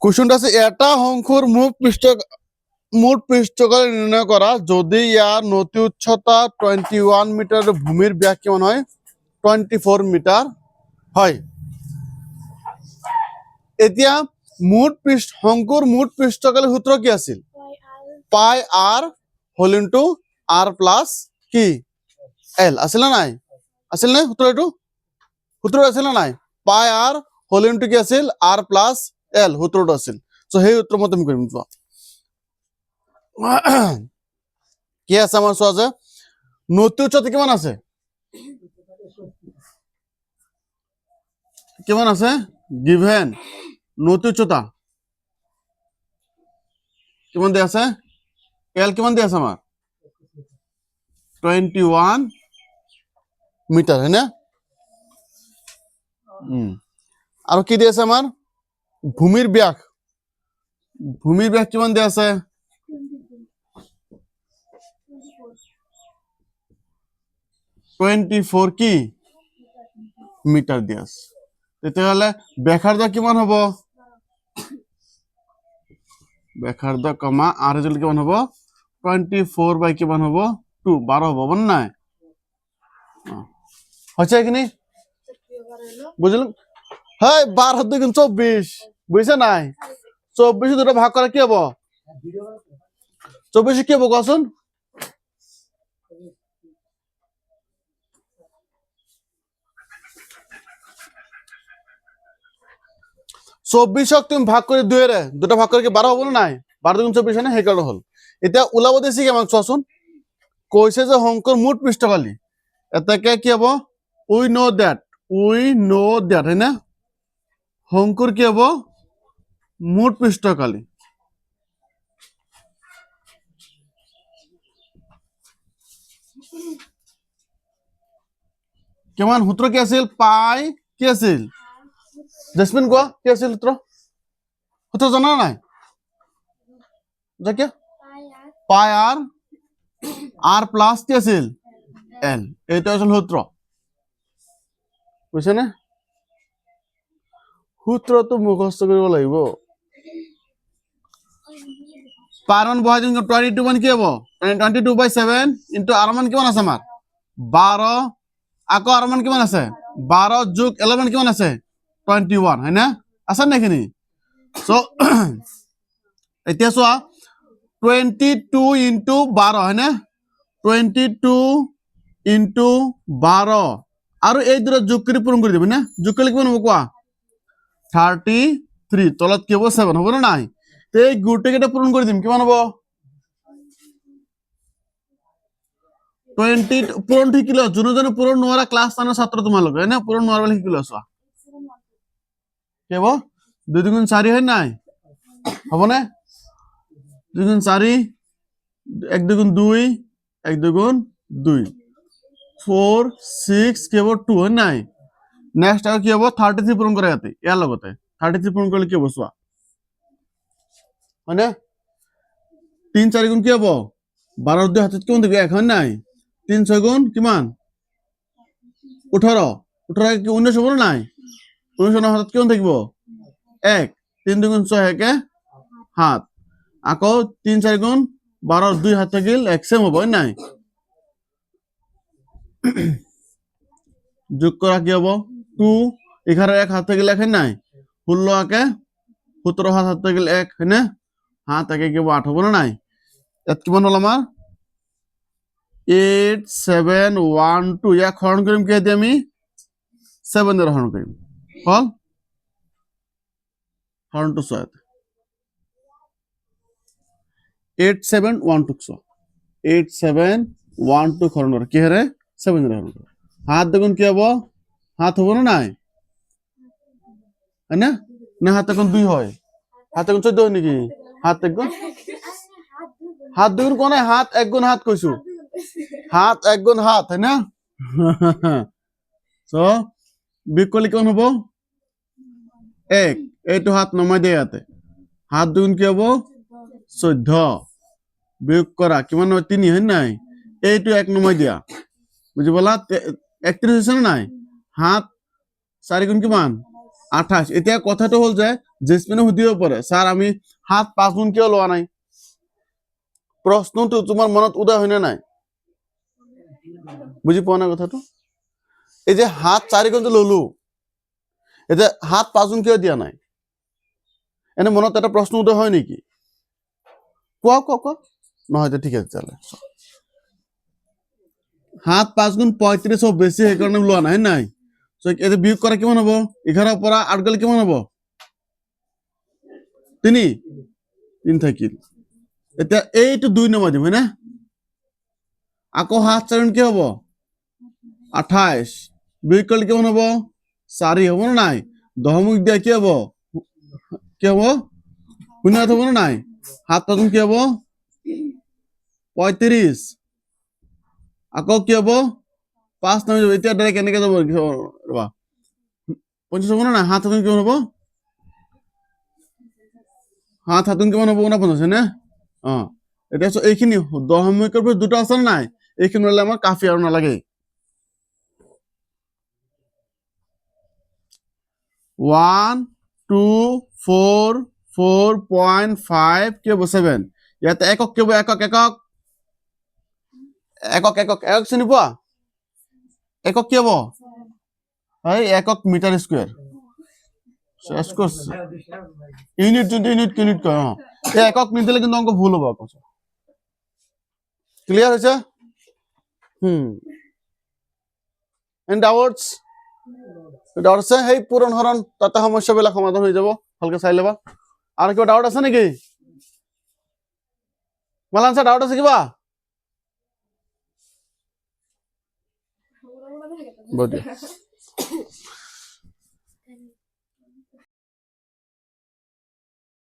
কোশ্চেনটা আছে এটা শঙ্কুর মোট পৃষ্ঠকাল নির্ণয় করা যদি ইয়ার নতি উচ্চতা 21 মিটার ভূমির ব্যাস কেমন হয় 24 মিটার হয় এতিয়া শঙ্কুর মোট পৃষ্ঠকালের সূত্র কি আছিল পাই আর হোল ইনটু আর প্লাস কি এল আছিল না নাই আছিল না সূত্র আছিল না নাই পাই আর হোল ইনটু কি আছিল আর প্লাস এল সূত্রটা আছিল সো সেই সূত্র মতে আমি কৰিম চোৱা কি আছে আমাৰ চোৱা যে নতি উচ্চতা কিমান আছে কিমান আছে গিভেন নতি উচ্চতা কিমান দিয়া আছে এল কিমান দিয়া আছে আমার 21 মিটার হয় না আর কি দিয়া আছে আমার ভূমির ব্যাস কিমান দিয়া আছে 24 কি মিটার দিয়া আছে তেতিয়াহলে ব্যাসার্ধ কিমান হব ব্যাসার্ধ কমা আর রেজাল্ট কিমান হব 24 বাই কিমান হব 2 12 হব বল নাই হচ্ছে কি নি বুঝলেন হ্যাঁ 12 দুগুণ 24 বুঝছে নাই 24 দুটো ভাগ করা কি হবো 24 কি হবো কসুন তুমি ভাগ করে 2 রে দুটো ভাগ করে কি 12 হবো না নাই 12 দুগুণ 24 না সেই কারণে হল এটা ওলাব দিছি কি আমাক চোৱাচোন কৈছে যে শঙ্কুর মোট পৃষ্ঠকালি এটাকে কি হবো উই নো দ্যাট হয় না শঙ্কুর কি হবো মোট পৃষ্ঠকালি কিমান সূত্র কি আছিল পাই কি আছিল জেসমিন কোৱা কি আছিল সূত্র জানা নাই কি পাই আর প্লাস কি আছিল এল এইটা আছিল সূত্র বুঝছে না সূত্রটো মুখস্থ কৰিব লাগিব পার মান বহাই দিম 22 মান কি হবো 22/7 ইনটু আর মান কিমান আছে আমার 12 আকৌ আর মান কিমান আছে 12 যোগ 11 কিমান আছে 21 হয় না আছে না এখানে সো এতিয়া চোৱা 22 ইনটু 12 হয় না 22 ইনটু 12 আৰু এই দুটা যোগ কৰি পূৰণ কৰি দিবি না যোগ কৰিলে কিমান হ'ব কোৱা 33 তলত কি হ'ব 7 হ'ব না নাই তে এই গুটেকেটা পূরণ করে দিম কিমান হবো 20 পূরণ ঠিক কিলো জুনো পূরণ নোয়ারা ক্লাস টানা ছাত্র তোমালোক হয় না পূরণ নোয়ারা বলে কিলো আছো কি হবো 2 2 গুণ 4 হয় নাই হবে না 2 গুণ 4 1 2 গুণ 2 1 2 গুণ 2 4 6 কি হবো 2 হয় নাই নেক্সট আর কি হবো 33 পূরণ করে যাতে এর লগতে 33 পূরণ করলে কি হবো সোয়া মানে 3 4 গুণ কি হবো 12 2 হাতে কোন দিকে এখন নাই 3 6 গুণ কিমান 18 18 কি 19 হবো নাই 19 হাতে কোন থাকবো 1 3 2 গুণ 6 একে হাত আকো 3 4 গুণ 12 2 হাত থাকিল 1 সেম হবো নাই যোগ করা কি হবো 2 এখানে 1 হাত থাকিল লেখেন নাই 16 আকে 17 হাত থাকিল 1 হয় না হাত আগে কি 8 হবো না নাই এত কিমান হল আমার 8 7 1 2 এক হরণ করিম কি দিয়ে আমি 7 এর হরণ করিম হল হরণ টু 7 8 7 1 2 8 7 1 2 হরণ কি হরে 7 এর হরণ হাত দেখুন কি হবো হাত হবো না নাই না না হাত এখন 2 হয় হাত এখন 14 হয় নাকি হাত দেখুন হাত দুগুণ কোনে হাত এক গুণ হাত কইছো হাত এক গুণ হাত হয় না সো বিকলি কোন হবো 1 এইটো হাত নমাই দে ইয়াতে হাত দুগুণ কি হবো 14 বিয়োগ করা কিমান হয় 3 হয় নাই এইটো এক নমাই দিয়া বুঝি বলা 31 হইছে না নাই হাত 4 গুণ কিমান 28 এতিয়া কথাটো হ'ল যে জেসমিনে সুধিব পাৰে স্যাৰ আমি 7 5 গুণ কিয় লোৱা নাই প্ৰশ্নটো তোমাৰ মনত উদয় হয়নে নাই বুজি পোৱা নাই কথাটো এই যে 7 4 গুণ ললো এতিয়া 7 5 গুণ কিয় দিয়া নাই এনে মনত এটা প্ৰশ্ন উদয় হয় নেকি কোৱা নহয় ঠিক আছে চলে 7 5 গুণ 35 হ'ব বেছি সেইকাৰণে লোৱা নাই নাই সো এটা বিয়োগ কৰা কিমান হ'ব 11 পৰা 8 গলে কিমান হ'ব 3 থাকিল এতিয়া এইটো 2 নম্বৰ দিম হয়নে আকৌ 7 4 কি হ'ব 28 বিয়োগ কৰিলে কিমান হ'ব 4 হ'ব না নাই দশমিক দিয়া কি হ'ব 0 হ'ব না নাই 7 5 কি হ'ব 35 আকৌ কি হ'ব 5 নামি যাব এতিয়া ডাইৰেক্ট এনেকে যাব ৰবা 50 হ'ব না নাই 7 5 কিমান হ'ব 7 7 কিমান হ'ব 49 হয়নে এতিয়া এইখিনি দশমিকৰ পৰা দুটা আছে নাই এইখিনি হলে আমাৰ কাফি আৰু নালাগে 1 2 4 4.5 কি হ'ব 7 ইয়াতে একক কি হ'ব একক চিনি পোৱা একক কি হ'ব হয় একক মিটাৰ স্কয়াৰ শেষ করছে ইউনিট যদি ইউনিট কয় এই একক নিদিলে কিন্তু অঙ্ক ভুল হবে আপনার ক্লিয়ার হয়েছে এন্ড ডাউটস সেই পূরণ হরণ তাতে সমস্যাবিলাক সমাধান হয়ে যাব ভালকে চাই লবা আর কিবা ডাউট আছে নাকি মালান স্যার ডাউট আছে কিবা বডি